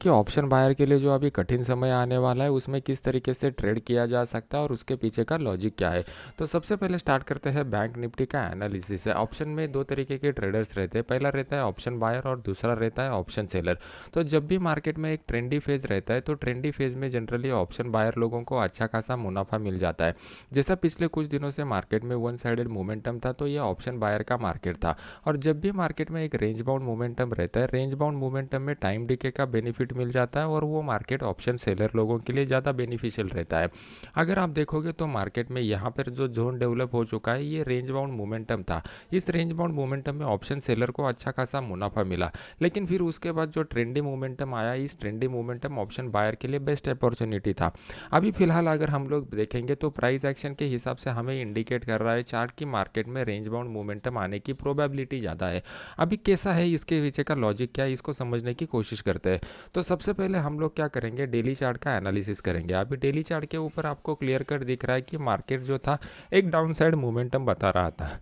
कि option buyer के लिए जो अभी कठिन समय आने वाला है उसमें किस तरीके से ट्रेड किया जा सकता है और उसके पीछे का लॉजिक क्या है। तो सबसे पहले स्टार्ट करते हैं बैंक निफ्टी का एनालिसिस है। ऑप्शन में दो तरीके के ट्रेडर्स रहते हैं, पहला रहता है ऑप्शन बायर और दूसरा रहता है ऑप्शन सेलर। तो जब भी मार्केट में एक ट्रेंडी फेज रहता है तो ट्रेंडी फेज में जनरली ऑप्शन बायर लोगों को अच्छा खासा मुनाफा मिल जाता है। जैसा पिछले कुछ दिनों से मार्केट में वन साइडेड मोमेंटम था तो ये ऑप्शन बायर का मार्केट था। और जब भी मार्केट में एक रेंज बाउंड मोमेंटम रहता है, रेंज बाउंड मोमेंटम में टाइम डिके का बेनिफिट मिल जाता है और वो मार्केट ऑप्शन सेलर लोगों के लिए ज़्यादा बेनिफिशियल रहता है। अगर आप देखोगे तो मार्केट में यहाँ पर जो जोन डेवलप हो चुका है ये रेंज बाउंड मोमेंटम था। इस रेंज बाउंड मोमेंटम में ऑप्शन सेलर को अच्छा खासा मुनाफा मिला, लेकिन फिर उसके बाद जो ट्रेंडी मोमेंटम आया, इस ट्रेंडी मोमेंटम ऑप्शन बायर के लिए बेस्ट अपॉर्चुनिटी था। अभी फिलहाल अगर हम लोग देखेंगे तो प्राइस एक्शन के हिसाब से हमें इंडिकेट कर रहा है चार्ट की मार्केट में रेंज बाउंड मोमेंटम आने की प्रोबेबिलिटी ज़्यादा है। अभी कैसा है, इसके पीछे का लॉजिक क्या है, इसको समझने की कोशिश करते हैं। तो सबसे पहले हम लोग क्या करेंगे, डेली चार्ट का एनालिसिस करेंगे। अभी डेली चार्ट के ऊपर आपको क्लियर कट दिख रहा है कि मार्केट जो था एक डाउन साइड मोमेंटम बता रहा था।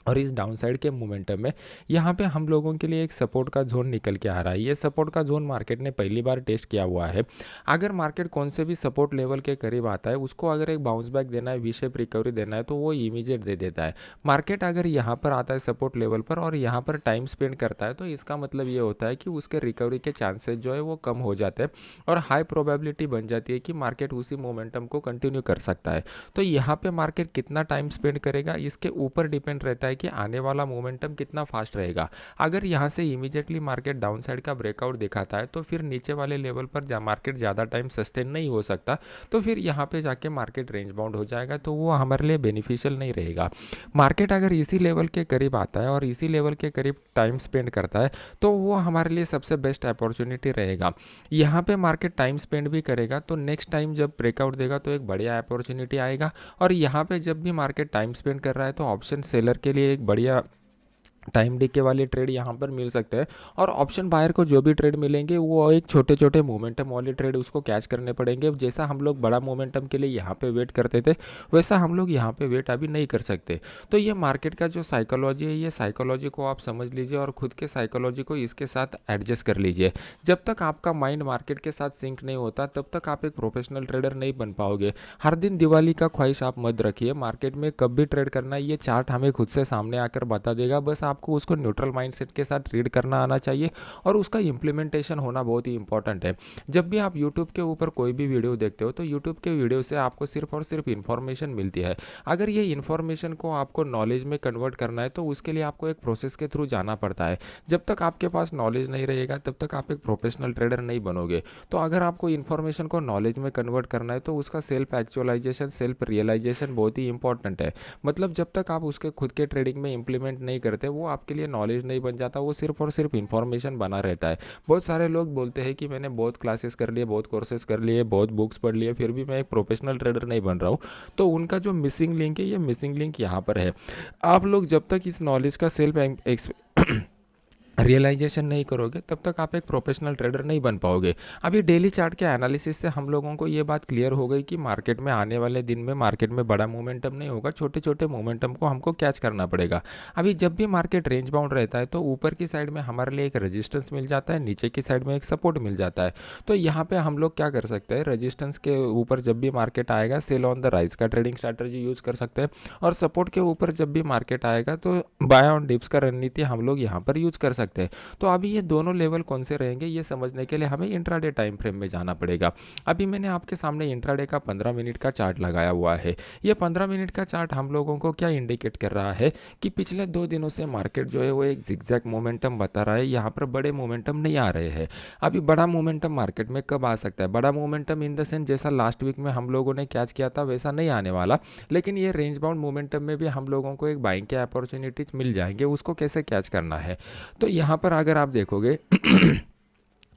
और इस डाउनसाइड के मोमेंटम में यहाँ पे हम लोगों के लिए एक सपोर्ट का जोन निकल के आ रहा है। ये सपोर्ट का जोन मार्केट ने पहली बार टेस्ट किया हुआ है। अगर मार्केट कौन से भी सपोर्ट लेवल के करीब आता है उसको अगर एक बाउंस बैक देना है, वी शेप रिकवरी देना है तो वो इमीडिएट दे देता है। मार्केट अगर यहाँ पर आता है सपोर्ट लेवल पर और यहाँ पर टाइम स्पेंड करता है तो इसका मतलब ये होता है कि उसके रिकवरी के चांसेस जो है वो कम हो जाते हैं और हाई प्रोबेबिलिटी बन जाती है कि मार्केट उसी मोमेंटम को कंटिन्यू कर सकता है। तो यहाँ पे मार्केट कितना टाइम स्पेंड करेगा इसके ऊपर डिपेंड रहता है कि आने वाला मोमेंटम कितना फास्ट रहेगा। अगर यहाँ से इमीडिएटली मार्केट डाउन साइड का ब्रेकआउट दिखाता है तो फिर नीचे वाले लेवल पर मार्केट ज़्यादा टाइम सस्टेन नहीं हो सकता, तो फिर यहाँ पे जाके मार्केट रेंज बाउंड हो जाएगा, तो वो हमारे लिए बेनिफिशियल नहीं रहेगा। मार्केट अगर इसी लेवल के करीब आता है और इसी लेवल के करीब टाइम स्पेंड करता है तो वो हमारे लिए सबसे बेस्ट अपॉर्चुनिटी रहेगा। यहाँ पे मार्केट टाइम स्पेंड भी करेगा तो नेक्स्ट टाइम जब ब्रेकआउट देगा तो एक बढ़िया अपॉर्चुनिटी आएगा। और यहाँ पे जब भी मार्केट टाइम स्पेंड कर रहा है तो ऑप्शन सेलर के लिए एक बढ़िया टाइम डिके वाले ट्रेड यहाँ पर मिल सकते हैं। और ऑप्शन बायर को जो भी ट्रेड मिलेंगे वो एक छोटे छोटे मोमेंटम वाले ट्रेड उसको कैच करने पड़ेंगे। जैसा हम लोग बड़ा मोमेंटम के लिए यहाँ पे वेट करते थे वैसा हम लोग यहाँ पे वेट अभी नहीं कर सकते। तो ये मार्केट का जो साइकोलॉजी है, ये साइकोलॉजी को आप समझ लीजिए और खुद के साइकोलॉजी को इसके साथ एडजस्ट कर लीजिए। जब तक आपका माइंड मार्केट के साथ सिंक नहीं होता तब तक आप एक प्रोफेशनल ट्रेडर नहीं बन पाओगे। हर दिन दिवाली का ख्वाहिश आप मत रखिए, मार्केट में कब भी ट्रेड करना है ये चार्ट हमें खुद से सामने आकर बता देगा। बस आपको उसको न्यूट्रल माइंडसेट के साथ रीड करना आना चाहिए और उसका इम्प्लीमेंटेशन होना बहुत ही इंपॉर्टेंट है। जब भी आप यूट्यूब के ऊपर कोई भी वीडियो देखते हो तो यूट्यूब के वीडियो से आपको सिर्फ और सिर्फ इन्फॉर्मेशन मिलती है। अगर ये इन्फॉर्मेशन को आपको नॉलेज में कन्वर्ट करना है तो उसके लिए आपको एक प्रोसेस के थ्रू जाना पड़ता है। जब तक आपके पास नॉलेज नहीं रहेगा तब तक आप एक प्रोफेशनल ट्रेडर नहीं बनोगे। तो अगर आपको इन्फॉर्मेशन को नॉलेज में कन्वर्ट करना है तो उसका सेल्फ एक्चुअलाइजेशन, सेल्फ रियलाइजेशन बहुत ही इंपॉर्टेंट है। मतलब जब तक आप उसके खुद के ट्रेडिंग में इंप्लीमेंट नहीं करते वो आपके लिए नॉलेज नहीं बन जाता, वो सिर्फ और सिर्फ इन्फॉर्मेशन बना रहता है। बहुत सारे लोग बोलते हैं कि मैंने बहुत क्लासेस कर लिए, बहुत कोर्सेज कर लिए, बहुत बुक्स पढ़ लिए, फिर भी मैं एक प्रोफेशनल ट्रेडर नहीं बन रहा हूँ। तो उनका जो मिसिंग लिंक है, ये मिसिंग लिंक यहाँ पर है। आप लोग जब तक इस नॉलेज का सेल्फ रियलाइजेशन नहीं करोगे तब तक आप एक प्रोफेशनल ट्रेडर नहीं बन पाओगे। अभी डेली चार्ट के एनालिसिस से हम लोगों को ये बात क्लियर हो गई कि मार्केट में आने वाले दिन में मार्केट में बड़ा मोमेंटम नहीं होगा, छोटे छोटे मोमेंटम को हमको कैच करना पड़ेगा। अभी जब भी मार्केट रेंज बाउंड रहता है तो ऊपर की साइड में हमारे लिए एक रेजिस्टेंस मिल जाता है, नीचे की साइड में एक सपोर्ट मिल जाता है। तो यहाँ पे हम लोग क्या कर सकते हैं, रेजिस्टेंस के ऊपर जब भी मार्केट आएगा सेल ऑन द राइज का ट्रेडिंग स्ट्रैटेजी यूज़ कर सकते हैं और सपोर्ट के ऊपर जब भी मार्केट आएगा तो बाय ऑन डिप्स का रणनीति हम लोग यहाँ पर यूज़ कर सकते हैं। तो अभी ये दोनों लेवल कौन से रहेंगे ये समझने के लिए हमें इंट्राडे टाइम फ्रेम में जाना पड़ेगा। अभी मैंने आपके सामने इंट्राडे का 15 मिनट का चार्ट लगाया हुआ है। ये 15 मिनट का चार्ट हम लोगों को क्या इंडिकेट कर रहा है कि पिछले 2 दिनों से मार्केट जो है वो एक जिगजैग मोमेंटम बता रहा है, यहाँ पर बड़े मोमेंटम नहीं आ रहे हैं। अभी बड़ा मोमेंटम मार्केट में कब आ सकता है, बड़ा मोमेंटम इन द सेंस जैसा लास्ट वीक में हम लोगों ने कैच किया था वैसा नहीं आने वाला, लेकिन ये रेंज बाउंड मोमेंटम में भी हम लोगों को एक बाइंग के अपॉर्चुनिटीज मिल जाएंगे। उसको कैसे कैच करना है, तो यहाँ पर अगर आप देखोगे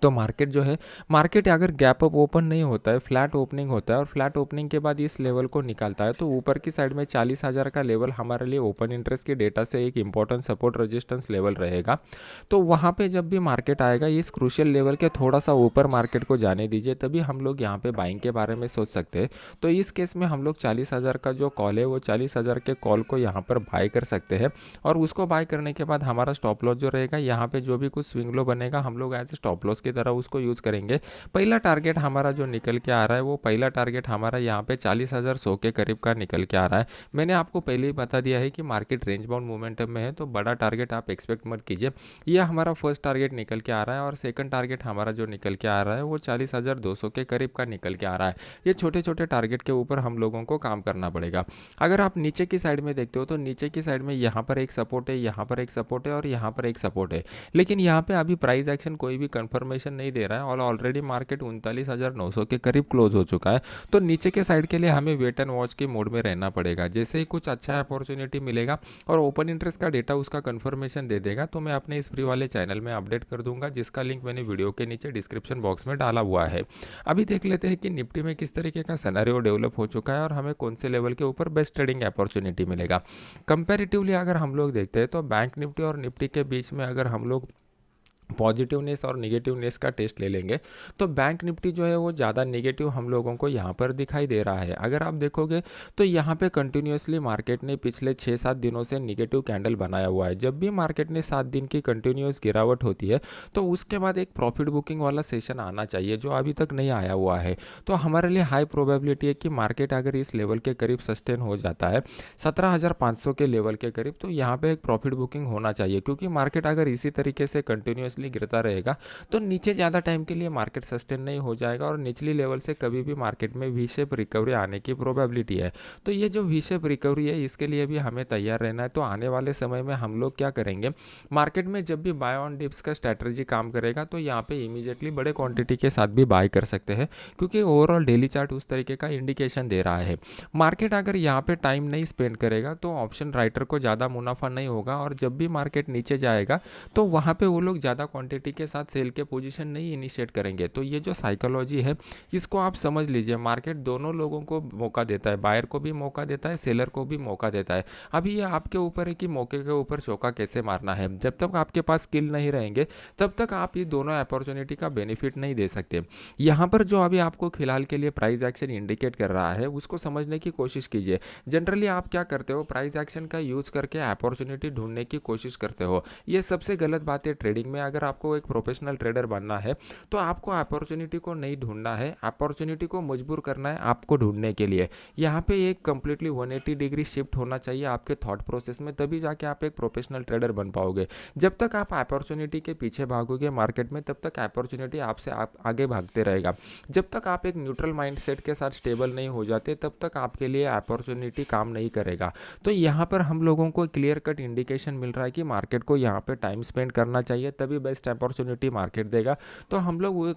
तो मार्केट जो है, मार्केट अगर गैप अप ओपन नहीं होता है, फ्लैट ओपनिंग होता है और फ्लैट ओपनिंग के बाद इस लेवल को निकालता है, तो ऊपर की साइड में 40,000 का लेवल हमारे लिए ओपन इंटरेस्ट के डेटा से एक इंपॉर्टेंट सपोर्ट रेजिस्टेंस लेवल रहेगा। तो वहाँ पे जब भी मार्केट आएगा, इस क्रूशियल लेवल के थोड़ा सा ऊपर मार्केट को जाने दीजिए, तभी हम लोग यहाँ पे बाइंग के बारे में सोच सकते हैं। तो इस केस में हम लोग 40,000 का जो कॉल है, वो 40,000 के कॉल को यहाँ पर बाय कर सकते हैं और उसको बाय करने के बाद हमारा स्टॉप लॉस जो रहेगा, यहाँ पे जो भी कुछ स्विंग लो बनेगा, हम लोग एज स्टॉप लॉस की तरह उसको यूज़ करेंगे। पहला टारगेट हमारा जो निकल के आ रहा है, वो पहला टारगेट हमारा यहाँ पे 40,100 के करीब का निकल के आ रहा है। मैंने आपको पहले ही बता दिया है कि मार्केट रेंज बाउंड मोमेंटम में है, तो बड़ा टारगेट आप एक्सपेक्ट मत कीजिए। यह हमारा फर्स्ट टारगेट निकल के आ रहा है और सेकंड टारगेट हमारा जो निकल के आ रहा है, वो 40,200 के करीब का निकल के आ रहा है। ये छोटे छोटे टारगेट के ऊपर हम लोगों को काम करना पड़ेगा। अगर आप नीचे की साइड में देखते हो, तो नीचे की साइड में यहाँ पर एक सपोर्ट है, यहाँ पर एक सपोर्ट है और यहाँ पर एक सपोर्ट है, लेकिन यहाँ पे अभी प्राइस एक्शन कोई भी कंफर्मेशन नहीं दे रहा है और ऑलरेडी मार्केट 39,900 के करीब क्लोज हो चुका है। तो नीचे के साइड के लिए हमें वेट एंड वॉच के मोड में रहना पड़ेगा। जैसे ही कुछ अच्छा अपॉर्चुनिटी मिलेगा और ओपन इंटरेस्ट का डेटा उसका कंफर्मेशन दे देगा, तो मैं अपने इस फ्री वाले चैनल में अपडेट कर दूंगा, जिसका लिंक मैंने वीडियो के नीचे डिस्क्रिप्शन बॉक्स में डाला हुआ है। अभी देख लेते हैं कि निफ्टी में किस तरीके का सिनेरियो डेवलप हो चुका है और हमें कौन से लेवल के ऊपर बेस्ट ट्रेडिंग अपॉर्चुनिटी मिलेगा। कंपैरेटिवली अगर हम लोग देखते हैं, तो बैंक निफ्टी और निफ्टी के बीच में अगर हम लोग पॉजिटिवनेस और निगेटिवनेस का टेस्ट ले लेंगे, तो बैंक निफ्टी जो है वो ज़्यादा नेगेटिव हम लोगों को यहाँ पर दिखाई दे रहा है। अगर आप देखोगे तो यहाँ पे कंटिन्यूसली मार्केट ने पिछले 6-7 दिनों से निगेटिव कैंडल बनाया हुआ है। जब भी मार्केट ने 7 दिन की कंटिन्यूस गिरावट होती है, तो उसके बाद एक प्रॉफिट बुकिंग वाला सेशन आना चाहिए, जो अभी तक नहीं आया हुआ है। तो हमारे लिए हाई प्रोबेबिलिटी है कि मार्केट अगर इस लेवल के करीब सस्टेन हो जाता है, 17,500 के लेवल के करीब, तो यहाँ पे एक प्रॉफिट बुकिंग होना चाहिए, क्योंकि मार्केट अगर इसी तरीके से कंटिन्यूसली गिरता रहेगा, तो नीचे ज़्यादा टाइम के लिए मार्केट सस्टेन नहीं हो जाएगा और निचली लेवल से कभी भी मार्केट में वी शेप रिकवरी आने की प्रोबेबिलिटी है। तो ये जो वी शेप रिकवरी है, इसके लिए भी हमें तैयार रहना है। तो आने वाले समय में हम लोग क्या करेंगे, मार्केट में जब भी बाय ऑन डिप्स का स्ट्रैटेजी काम करेगा, तो यहाँ पे इमीडिएटली बड़े क्वांटिटी के साथ भी बाय कर सकते हैं, क्योंकि ओवरऑल डेली चार्ट उस तरीके का इंडिकेशन दे रहा है। मार्केट अगर यहाँ पे टाइम नहीं स्पेंड करेगा, तो ऑप्शन राइटर को ज़्यादा मुनाफा नहीं होगा और जब भी मार्केट नीचे जाएगा, तो वहाँ पे वो लोग ज़्यादा क्वांटिटी के साथ सेल के पोजीशन नहीं इनिशिएट करेंगे। तो ये जो साइकोलॉजी है, इसको आप समझ लीजिए। मार्केट दोनों लोगों को मौका देता है, बायर को भी मौका देता है, सेलर को भी मौका देता है। अभी ये आपके ऊपर है कि मौके के ऊपर चौका कैसे मारना है। जब तक आपके पास स्किल नहीं रहेंगे, तब तक आप ये दोनों अपॉर्चुनिटी का बेनिफिट नहीं दे सकते। यहाँ पर जो अभी आपको फिलहाल के लिए प्राइस एक्शन इंडिकेट कर रहा है, उसको समझने की कोशिश कीजिए। जनरली आप क्या करते हो, प्राइस एक्शन का यूज करके अपॉर्चुनिटी ढूंढने की कोशिश करते हो। ये सबसे गलत बात है ट्रेडिंग में। अगर आपको एक प्रोफेशनल ट्रेडर बनना है, तो आपको अपॉर्चुनिटी को नहीं ढूंढना है, अपॉर्चुनिटी को मजबूर करना है आपको ढूंढने के लिए। यहाँ पे एक कंप्लीटली 180 डिग्री शिफ्ट होना चाहिए आपके थॉट प्रोसेस में, तभी जाके आप एक प्रोफेशनल ट्रेडर बन पाओगे। जब तक आप अपॉर्चुनिटी के पीछे भागोगे मार्केट में, तब तक अपॉर्चुनिटी आपसे आगे भागते रहेगा। जब तक आप एक न्यूट्रल माइंडसेट के साथ स्टेबल नहीं हो जाते, तब तक आपके लिए अपॉर्चुनिटी काम नहीं करेगा। तो यहाँ पर हम लोगों को क्लियर कट इंडिकेशन मिल रहा है कि मार्केट को यहाँ पे टाइम स्पेंड करना चाहिए, तभी बेस्ट अपॉर्चुनिटी मार्केट देगा। तो हम लोग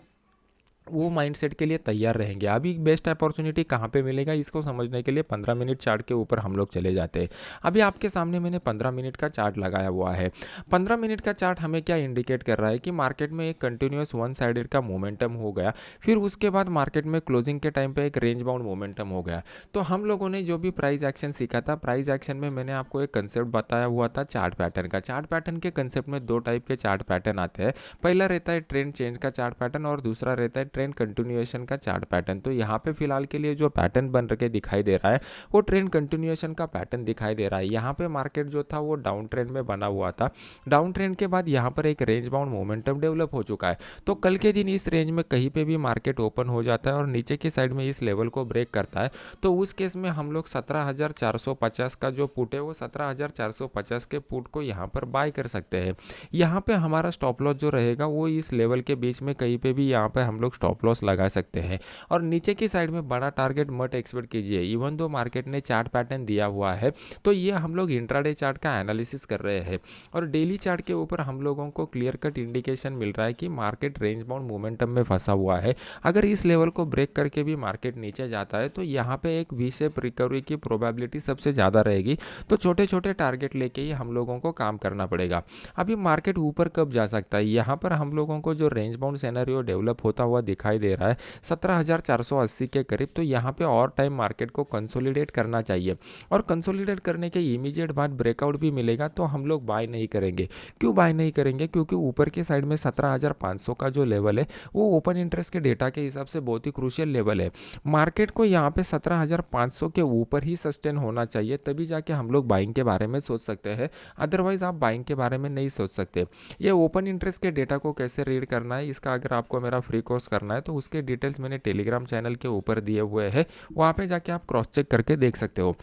वो माइंडसेट के लिए तैयार रहेंगे। अभी बेस्ट अपॉर्चुनिटी कहाँ पे मिलेगा, इसको समझने के लिए 15 मिनट चार्ट के ऊपर हम लोग चले जाते हैं। अभी आपके सामने मैंने 15 मिनट का चार्ट लगाया हुआ है। 15 मिनट का चार्ट हमें क्या इंडिकेट कर रहा है कि मार्केट में एक कंटिन्यूस वन साइडेड का मोमेंटम हो गया, फिर उसके बाद मार्केट में क्लोजिंग के टाइम पे एक रेंज बाउंड मोमेंटम हो गया। तो हम लोगों ने जो भी प्राइस एक्शन सीखा था, प्राइस एक्शन में मैंने आपको एक कंसेप्ट बताया हुआ था चार्ट पैटर्न का। चार्ट पैटर्न के कंसेप्ट में 2 टाइप के चार्ट पैटर्न आते हैं। पहला रहता है ट्रेंड चेंज का चार्ट पैटर्न और दूसरा रहता है ट्रेंड कंटिन्यूएशन का चार्ट पैटर्न। तो यहाँ पे फिलहाल के लिए जो पैटर्न बन के दिखाई दे रहा है, वो ट्रेंड कंटिन्यूएशन का पैटर्न दिखाई दे रहा है। यहाँ पे मार्केट जो था वो डाउन ट्रेंड में बना हुआ था। डाउन ट्रेंड के बाद यहाँ पर एक रेंज बाउंड मोमेंटम डेवलप हो चुका है। तो कल के दिन इस रेंज में कहीं पे भी मार्केट ओपन हो जाता है और नीचे की साइड में इस लेवल को ब्रेक करता है, तो उस केस में हम लोग 17,450 का जो पुट है, वो 17,450 के पुट को यहाँ पर बाय कर सकते हैं। यहाँ पे हमारा स्टॉप लॉस जो रहेगा, वो इस लेवल के बीच में कहीं पे भी यहाँ पे हम लोग स्टॉप स्टॉप लॉस लगा सकते हैं। और नीचे की साइड में बड़ा टारगेट मत एक्सपेक्ट कीजिए। इवन दो मार्केट ने चार्ट पैटर्न दिया हुआ है, तो ये हम लोग इंट्राडे चार्ट का एनालिसिस कर रहे हैं और डेली चार्ट के ऊपर हम लोगों को क्लियर कट इंडिकेशन मिल रहा है कि मार्केट रेंज बाउंड मोमेंटम में फंसा हुआ है। अगर इस लेवल को ब्रेक करके भी मार्केट नीचे जाता है तो यहाँ पे एक वी शेप रिकवरी की प्रोबेबिलिटी सबसे ज़्यादा रहेगी। तो छोटे छोटे टारगेट लेके ही हम लोगों को काम करना पड़ेगा। अभी मार्केट ऊपर कब जा सकता है, यहाँ पर हम लोगों को जो रेंज बाउंड सिनेरियो डेवलप होता हुआ दिखाई दे रहा है 17,480 के करीब, तो यहाँ पे और टाइम मार्केट को कंसोलिडेट करना चाहिए। और कंसोलिडेट करने के इमीडिएट बाद ब्रेकआउट भी मिलेगा तो हम लोग बाय नहीं करेंगे। क्यों बाय नहीं करेंगे? क्योंकि ऊपर की साइड में 17,500 का जो लेवल है वो ओपन इंटरेस्ट के डेटा के हिसाब से बहुत ही क्रूशियल लेवल है। मार्केट को यहाँ पे 17,500 के ऊपर ही सस्टेन होना चाहिए, तभी जाके हम लोग बाइंग के बारे में सोच सकते हैं। अदरवाइज आप बाइंग के बारे में नहीं सोच सकते। ये ओपन इंटरेस्ट के डेटा को कैसे रीड करना है, इसका अगर आपको मेरा फ्री कोर्स करना है तो उसके डिटेल्स मैंने टेलीग्राम चैनल के ऊपर दिए हुए हैं, वहाँ पे जाके आप क्रॉस चेक करके देख सकते हो।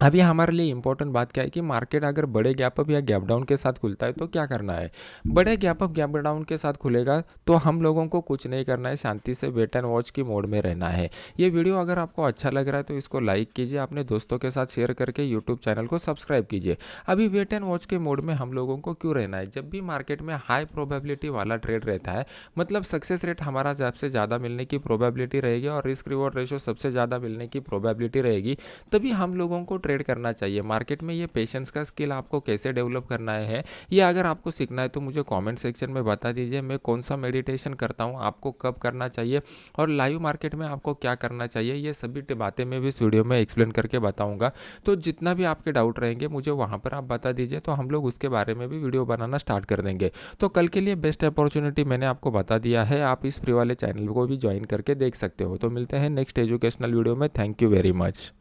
अभी हमारे लिए इंपॉर्टेंट बात क्या है कि मार्केट अगर बड़े गैप अप या गैप डाउन के साथ खुलता है तो क्या करना है। बड़े गैप अप गैप डाउन के साथ खुलेगा तो हम लोगों को कुछ नहीं करना है, शांति से वेट एंड वॉच की मोड में रहना है। ये वीडियो अगर आपको अच्छा लग रहा है तो इसको लाइक कीजिए, अपने दोस्तों के साथ शेयर करके यूट्यूब चैनल को सब्सक्राइब कीजिए। अभी वेट एंड वॉच के मोड में हम लोगों को क्यों रहना है? जब भी मार्केट में हाई प्रोबेबिलिटी वाला ट्रेड रहता है, मतलब सक्सेस रेट हमारा सबसे ज़्यादा मिलने की प्रोबेबिलिटी रहेगी और रिस्क रिवॉर्ड रेशो सबसे ज़्यादा मिलने की प्रोबेबिलिटी रहेगी, तभी हम लोगों को ट्रेड करना चाहिए। मार्केट में ये पेशेंस का स्किल आपको कैसे डेवलप करना है, ये अगर आपको सीखना है तो मुझे कमेंट सेक्शन में बता दीजिए। मैं कौन सा मेडिटेशन करता हूँ, आपको कब करना चाहिए और लाइव मार्केट में आपको क्या करना चाहिए, ये सभी बातें मैं भी इस वीडियो में एक्सप्लेन करके बताऊँगा। तो जितना भी आपके डाउट रहेंगे मुझे वहाँ पर आप बता दीजिए, तो हम लोग उसके बारे में भी वीडियो बनाना स्टार्ट कर देंगे। तो कल के लिए बेस्ट अपॉर्चुनिटी मैंने आपको बता दिया है, आप इस फ्री वाले चैनल को भी ज्वाइन करके देख सकते हो। तो मिलते हैं नेक्स्ट एजुकेशनल वीडियो में। Thank you very much.